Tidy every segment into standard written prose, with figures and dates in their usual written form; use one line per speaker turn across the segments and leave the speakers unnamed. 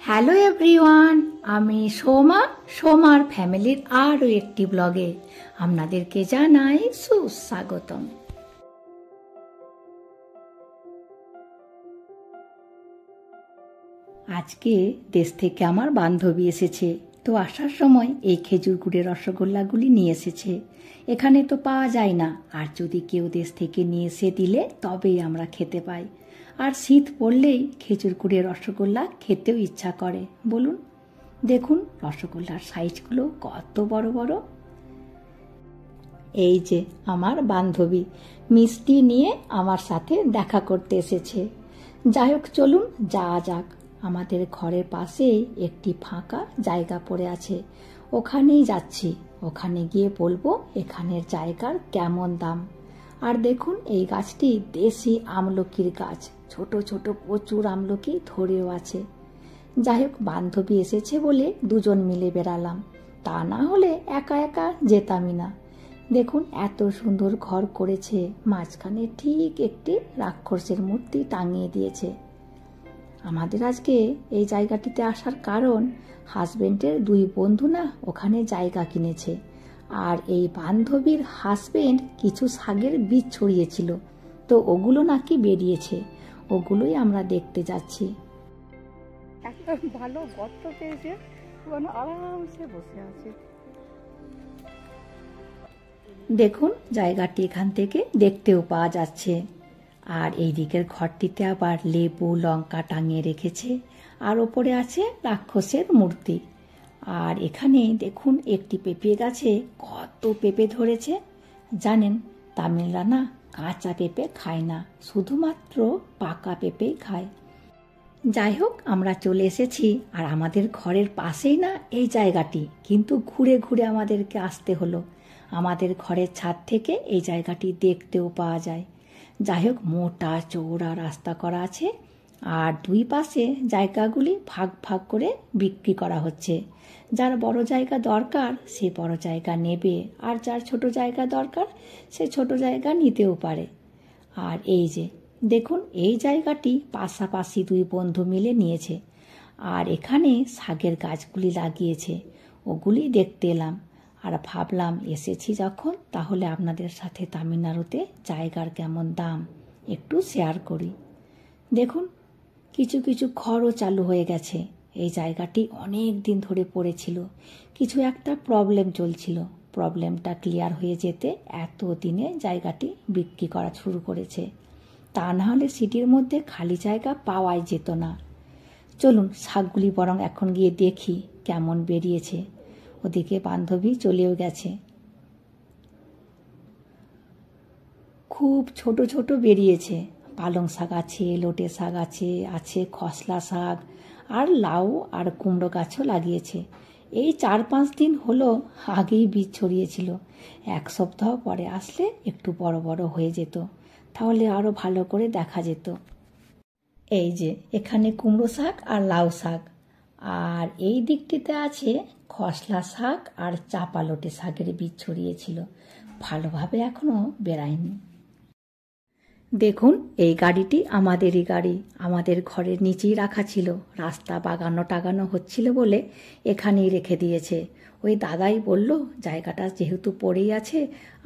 Hello everyone, আমি সোমার ফ্যামিলির আরও একটি ব্লগে আপনাদেরকে জানাই সুস্বাগতম। আজকে দেশ থেকে আমার বান্ধবী এসেছে, তো আসার সময় এই খেজুর গুড়ের রসগোল্লাগুলি নিয়ে এসেছে। এখানে তো পাওয়া যায় না, আর যদি কেউ দেশ থেকে নিয়ে এসে দিলে তবেই আমরা খেতে পাই। আর শীত পড়লেই খেজুর গুড়ের রসগোল্লা খেতেও ইচ্ছা করে। বলুন, দেখুন রসগোল্লার সাইজগুলো কত বড় বড়। এই যে আমার বান্ধবী মিষ্টি নিয়ে আমার সাথে দেখা করতে এসেছে। যাই হোক, চলুন যাওয়া যাক। আমাদের ঘরের পাশেই একটি ফাঁকা জায়গা পড়ে আছে, ওখানেই যাচ্ছি। ওখানে গিয়ে বলবো এখানের জায়গার কেমন দাম। আর দেখুন, এই গাছটি দেশি আমলকির গাছ, ছোট ছোট প্রচুর আমলকি ধরেও আছে। যাই হোক, বান্ধবী এসেছে বলে দুজন মিলে বেরালাম, তা না হলে একা একা যেতামই না। দেখুন এত সুন্দর ঘর করেছে, মাঝখানে ঠিক একটি রাক্ষসের মূর্তি টাঙিয়ে দিয়েছে। আমাদের আজকে এই জায়গাটিতে আসার কারণ, হাজবেন্ডের দুই বন্ধু না ওখানে জায়গা কিনেছে, আর এই বান্ধবীর হাজবেন্ড কিছু শাকের বীজ ছড়িয়েছিল, তো ওগুলো নাকি বেরিয়েছে, ওগুলোই আমরা দেখতে যাচ্ছি।
একটা ভালো গর্ত পেয়েছে, আরামসে বসে আছে।
দেখুন জায়গাটি এখান থেকে দেখতেও পাওয়া যাচ্ছে। আর এই দিকের ঘরটিতে আবার লেবু লঙ্কা টাঙিয়ে রেখেছে, আর ওপরে আছে রাক্ষসের মূর্তি। আর এখানে দেখুন একটি পেঁপে গাছে কত পেঁপে ধরেছে। জানেন, তামিলরা না কাঁচা পেঁপে খায় না, শুধুমাত্র পাকা পেঁপেই খায়। যাই হোক, আমরা চলে এসেছি, আর আমাদের ঘরের পাশেই না এই জায়গাটি, কিন্তু ঘুরে ঘুরে আমাদেরকে আসতে হলো। আমাদের ঘরের ছাদ থেকে এই জায়গাটি দেখতেও পাওয়া যায়। যাই হোক, মোটা চওড়া রাস্তা করা আছে, আর দুই পাশে জায়গাগুলি ভাগ ভাগ করে বিক্রি করা হচ্ছে। যার বড় জায়গা দরকার সে বড় জায়গা নেবে, আর যার ছোট জায়গা দরকার সে ছোট জায়গা নিতেও পারে। আর এই যে দেখুন, এই জায়গাটি পাশাপাশি দুই বন্ধু মিলে নিয়েছে, আর এখানে শাকের গাছগুলি লাগিয়েছে, ওগুলি দেখতে এলাম। আর ভাবলাম এসেছি যখন, তাহলে আপনাদের সাথে তামিলনাড়ুতে জায়গার কেমন দাম একটু শেয়ার করি। দেখুন, কিছু কিছু ঘরও চালু হয়ে গেছে। এই জায়গাটি অনেক দিন ধরে পড়েছিল, কিছু একটা প্রবলেম চলছিল, প্রবলেমটা ক্লিয়ার হয়ে যেতে এত দিনে জায়গাটি বিক্রি করা শুরু করেছে। তা না হলে সিটির মধ্যে খালি জায়গা পাওয়াই যেত না। চলুন শাকগুলি বরং এখন গিয়ে দেখি কেমন বেরিয়েছে। ওদিকে বান্ধবী চলেও গেছে। খুব ছোট ছোট বেরিয়েছে, পালং শাক আছে, লোটে শাক আছে, আছে খসলা শাক, আর লাউ আর কুমড়ো গাছও লাগিয়েছে। এই 4-5 দিন হলো, আগেই বীজ ছড়িয়েছিল। 1 সপ্তাহ পরে আসলে একটু বড় বড় হয়ে যেত, তাহলে আরো ভালো করে দেখা যেত। এই যে এখানে কুমড়ো শাক আর লাউ শাক, আর এই দিকটিতে আছে খসলা শাক আর চাপা লোটে শাকের বীজ ছড়িয়েছিল, ভালোভাবে এখনো বেরায়নি। দেখুন, এই গাড়িটি আমাদেরই গাড়ি, আমাদের ঘরের নিচেই রাখা ছিল। রাস্তা বাগানো টাগানো হচ্ছিল বলে এখানেই রেখে দিয়েছে। ওই দাদাই বলল জায়গাটা যেহেতু পড়েই আছে,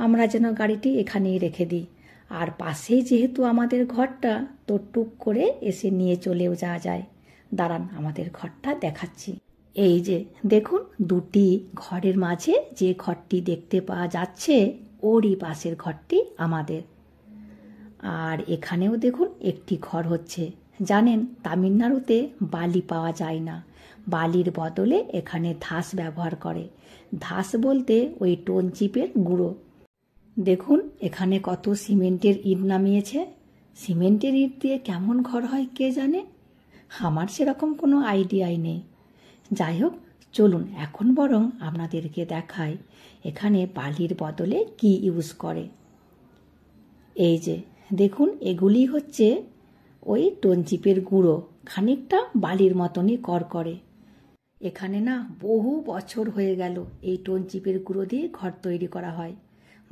আমরা যেন গাড়িটি এখানেই রেখে দিই। আর পাশেই যেহেতু আমাদের ঘরটা, তো টুক করে এসে নিয়ে চলেও যাওয়া যায়। দাঁড়ান, আমাদের ঘরটা দেখাচ্ছি। এই যে দেখুন, দুটি ঘরের মাঝে যে ঘরটি দেখতে পাওয়া যাচ্ছে, ওরই পাশের ঘরটি আমাদের। আর এখানেও দেখুন একটি ঘর হচ্ছে। জানেন, তামিলনাড়ুতে বালি পাওয়া যায় না, বালির বদলে এখানে ধাস ব্যবহার করে। ধাস বলতে ওই টোন চিপের গুঁড়ো। দেখুন এখানে কত সিমেন্টের ইট নামিয়েছে। সিমেন্টের ইট দিয়ে কেমন ঘর হয় কে জানে, আমার সেরকম কোনো আইডিয়াই নেই। যাই হোক, চলুন এখন বরং আপনাদেরকে দেখাই এখানে বালির বদলে কি ইউজ করে। এই যে দেখুন, এগুলি হচ্ছে ওই টনচিপের গুঁড়ো, খানিকটা বালির মতনই করে। এখানে না বহু বছর হয়ে গেল এই টনচিপের গুঁড়ো দিয়ে ঘর তৈরি করা হয়।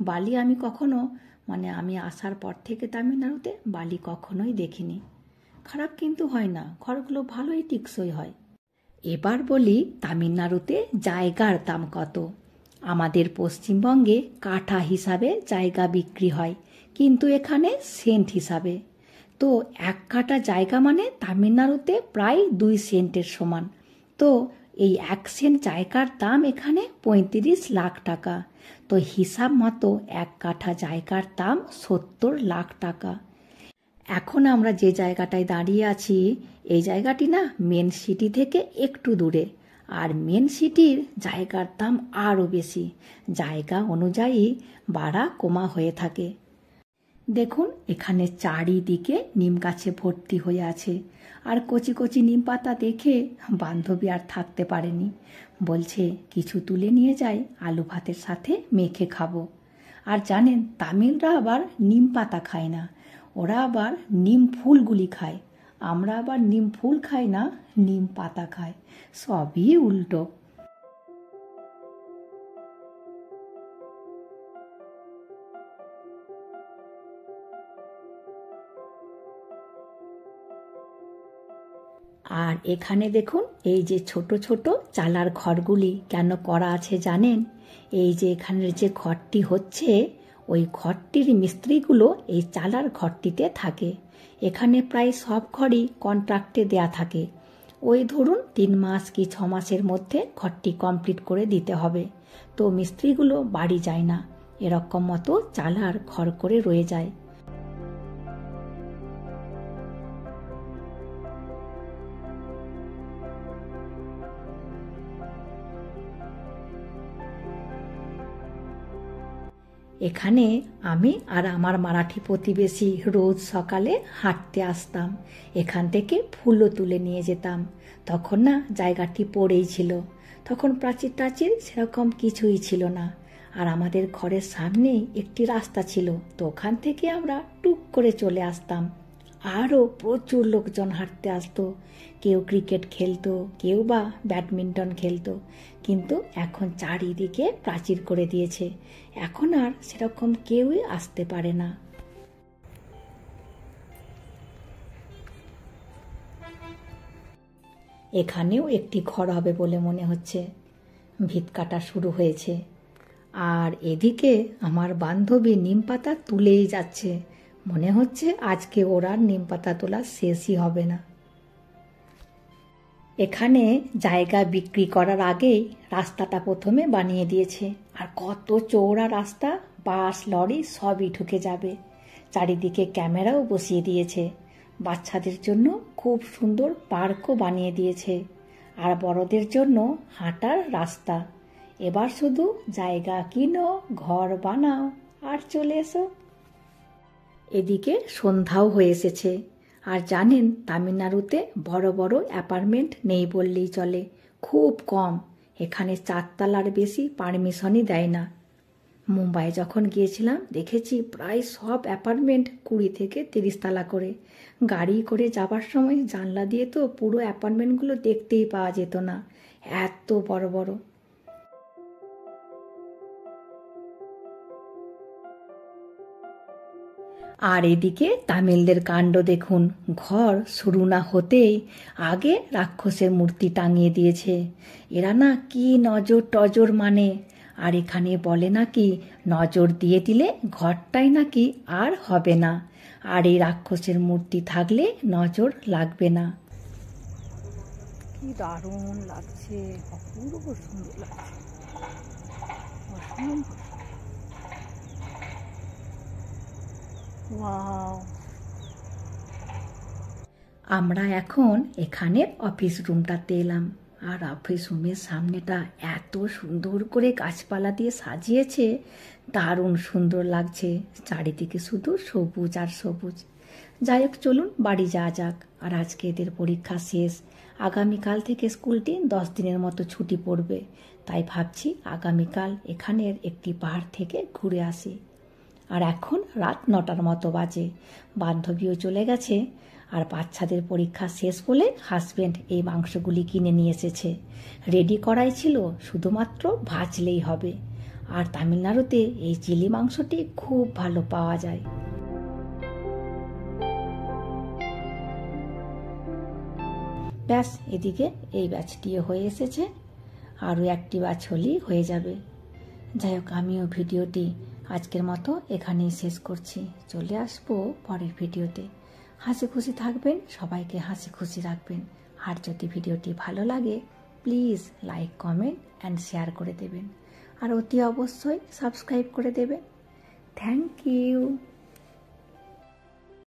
বালি আমি কখনো, আমি আসার পর থেকে তামিলনাড়ুতে বালি কখনোই দেখিনি। খারাপ কিন্তু হয় না, ঘরগুলো ভালোই টিকসই হয়। এবার বলি তামিলনাড়ুতে জায়গার দাম কত। আমাদের পশ্চিমবঙ্গে কাঠা হিসাবে জায়গা বিক্রি হয়, কিন্তু এখানে সেন্ট হিসাবে। তো 1 কাঠা জায়গা মানে তামিলনাড়ুতে প্রায় 2 সেন্টের সমান। তো এই 1 সেন্ট জায়গার দাম এখানে 35 লাখ টাকা। তো হিসাব মতো 1 কাঠা জায়গার দাম 70 লাখ টাকা। এখন আমরা যে জায়গাটায় দাঁড়িয়ে আছি, এই জায়গাটি না মেন সিটি থেকে একটু দূরে। আর মেন সিটির জায়গার দাম আরও বেশি। জায়গা অনুযায়ী বাড়া কমা হয়ে থাকে। দেখুন এখানে চারিদিকে নিম গাছে ভর্তি হয়ে আছে। আর কচি কচি নিম পাতা দেখে বান্ধবী আর থাকতে পারেনি। বলছে কিছু তুলে নিয়ে যাই, আলু ভাতের সাথে মেখে খাবো। আর জানেন তামিলরা আবার নিম পাতা খায় না, ওরা আবার নিম ফুলগুলি খায়। আমরা আবার নিম ফুল খাই না, নিম পাতা খাই। সবই উল্টো। আর এখানে দেখুন এই যে ছোট ছোট চালার ঘরগুলি কেন করা আছে জানেন? এই যে এখানের যে ঘরটি হচ্ছে, ওই ঘরটির মিস্ত্রিগুলো এই চালার ঘরটিতে থাকে। এখানে প্রায় সব ঘরই কন্ট্রাক্টে দেয়া থাকে। ওই ধরুন 3 মাস কি 6 মাসের মধ্যে ঘরটি কমপ্লিট করে দিতে হবে। তো মিস্ত্রিগুলো বাড়ি যায় না, এরকম মতো চালার ঘর করে রয়ে যায়। এখানে আমি আর আমার মারাঠি প্রতিবেশী রোজ সকালে হাঁটতে আসতাম। এখান থেকে ফুলও তুলে নিয়ে যেতাম। তখন না জায়গাটি পড়েই ছিল, তখন প্রাচীর টাচীর সেরকম কিছুই ছিল না। আর আমাদের ঘরের সামনেই একটি রাস্তা ছিল, তো ওখান থেকে আমরা টুক করে চলে আসতাম। আরও প্রচুর লোকজন হাঁটতে আসতো। কেউ ক্রিকেট খেলতো, কেউ বা ব্যাডমিন্টন খেলতো। কিন্তু এখন চারিদিকে প্রাচীর করে দিয়েছে, এখন আর সেরকম কেউই আসতে পারে না। এখানেও একটি ঘর হবে বলে মনে হচ্ছে। ভিত কাটা শুরু হয়েছে। আর এদিকে আমার বান্ধবী নিম পাতা তুলেই যাচ্ছে। মনে হচ্ছে আজকে ওর আর নিম পাতা তোলা শেষই হবে না। এখানে জায়গা বিক্রি করার আগেই রাস্তাটা প্রথমে বানিয়ে দিয়েছে। আর কত চওড়া রাস্তা, বাস লরি সবই ঢুকে যাবে। চারিদিকে ক্যামেরাও বসিয়ে দিয়েছে। বাচ্চাদের জন্য খুব সুন্দর পার্কও বানিয়ে দিয়েছে। আর বড়দের জন্য হাঁটার রাস্তা। এবার শুধু জায়গা কিনো, ঘর বানাও আর চলে এসো। এদিকে সন্ধ্যাও হয়ে এসেছে। আর জানেন তামিলনাড়ুতে বড় বড় অ্যাপার্টমেন্ট নেই বললেই চলে, খুব কম। এখানে 4 তলার বেশি পারমিশনই দেয় না। মুম্বাই যখন গিয়েছিলাম দেখেছি প্রায় সব অ্যাপার্টমেন্ট 20 থেকে 30 তলা করে। গাড়ি করে যাবার সময় জানলা দিয়ে তো পুরো অ্যাপার্টমেন্টগুলো দেখতেই পাওয়া যেত না, এত বড় বড়। আর এদিকে তামিলদের কাণ্ড দেখুন, ঘর শুরু না হতেই আগে রাক্ষসের মূর্তি টাঙিয়ে দিয়েছে। এরা না কি নজর টজর মানে। আর এখানে বলে নাকি নজর দিয়ে দিলে ঘরটাই নাকি আর হবে না, আর এই রাক্ষসের মূর্তি থাকলে নজর লাগবে না।
কি দারুণ লাগছে, অপূর্ব সুন্দর লাগছে, অসম্ভব। ওয়াও।
আমরা এখন এখানের অফিস রুমটাতে এলাম। আর অফিস রুমের সামনেটা এত সুন্দর করে গাছপালা দিয়ে সাজিয়েছে, দারুণ সুন্দর লাগছে। চারিদিকে শুধু সবুজ আর সবুজ। যাই হোক চলুন বাড়ি যাওয়া যাক। আর আজকে এদের পরীক্ষা শেষ। আগামীকাল থেকে স্কুলটি 10 দিনের মতো ছুটি পড়বে। তাই ভাবছি আগামীকাল এখানের একটি পাহাড় থেকে ঘুরে আসি। আর এখন রাত 9টার মতো বাজে। বান্ধবীও চলে গেছে। আর বাচ্চাদের পরীক্ষা শেষ বলে হাজব্যান্ড এই মাংসগুলি কিনে নিয়ে এসেছে। রেডি করাই ছিল, শুধুমাত্র ভাজলেই হবে। আর তামিলনাড়ুতে এই চিলি মাংসটি খুব ভালো পাওয়া যায়। ব্যাস, এদিকে এই ব্যাচটিও হয়ে এসেছে, আরও একটি ব্যাচ হলেই হয়ে যাবে। যাই হোক, আমিও ভিডিওটি আজকের মতো এখানেই শেষ করছি। চলে আসবো পরের ভিডিওতে। হাসি খুশি থাকবেন, সবাইকে হাসি খুশি রাখবেন। আর যদি ভিডিওটি ভালো লাগে please like, comment and share করে দেবেন। আর অতি অবশ্যই সাবস্ক্রাইব করে দেবেন। Thank you.